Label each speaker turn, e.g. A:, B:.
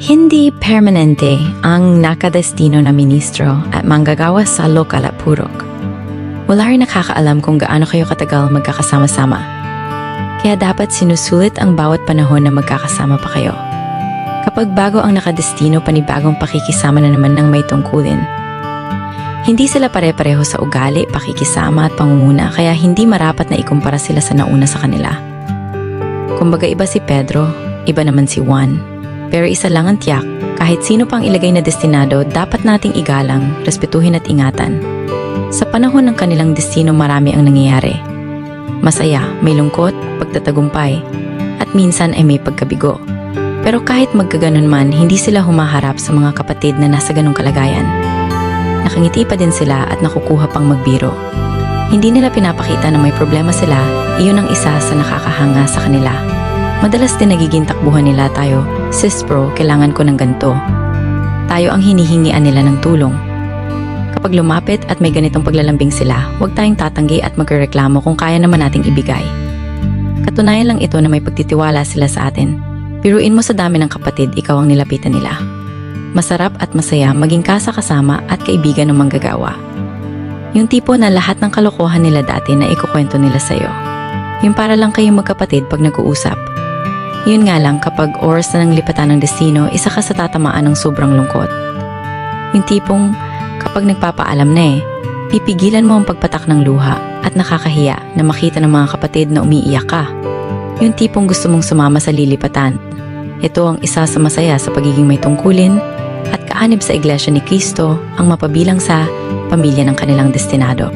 A: Hindi permanente ang nakadestino na ministro at manggagawa sa lokal at purok. Wala rin nakakaalam kung gaano kayo katagal magkakasama-sama. Kaya dapat sinusulit ang bawat panahon na magkakasama pa kayo. Kapag bago ang nakadestino, panibagong pakikisama na naman ng may tungkulin. Hindi sila pare-pareho sa ugali, pakikisama at pangunguna, kaya hindi marapat na ikumpara sila sa nauna sa kanila. Kumbaga iba si Pedro, iba naman si Juan. Pero isa lang ang tiyak, kahit sino pang ilagay na destinado, dapat nating igalang, respetuhin at ingatan. Sa panahon ng kanilang destino, marami ang nangyayari. Masaya, may lungkot, pagtatagumpay, at minsan ay may pagkabigo. Pero kahit magkaganon man, hindi sila humaharap sa mga kapatid na nasa ganong kalagayan. Nakangiti pa din sila at nakukuha pang magbiro. Hindi nila pinapakita na may problema sila, iyon ang isa sa nakakahanga sa kanila. Madalas din nagiging takbuhan nila tayo, "Sis bro, kailangan ko ng ganito." Tayo ang hinihingian nila ng tulong. Kapag lumapit at may ganitong paglalambing sila, huwag tayong tatanggi at magreklamo kung kaya naman nating ibigay. Katunayan lang ito na may pagtitiwala sila sa atin. Biruin mo sa dami ng kapatid, ikaw ang nilapitan nila. Masarap at masaya maging kasakasama at kaibigan ng manggagawa. Yung tipo na lahat ng kalokohan nila dati na ikukwento nila sa'yo. Yung para lang kayong magkapatid pag nag-uusap. Yun nga lang, kapag oras na ng lipatan ng destino, isa ka sa tatamaan ng sobrang lungkot. Yung tipong kapag nagpapaalam na pipigilan mo ang pagpatak ng luha at nakakahiya na makita ng mga kapatid na umiiyak ka. Yung tipong gusto mong sumama sa lilipatan. Ito ang isa sa masaya sa pagiging may tungkulin at kaanib sa Iglesia ni Cristo ang mapabilang sa pamilya ng kanilang destinado.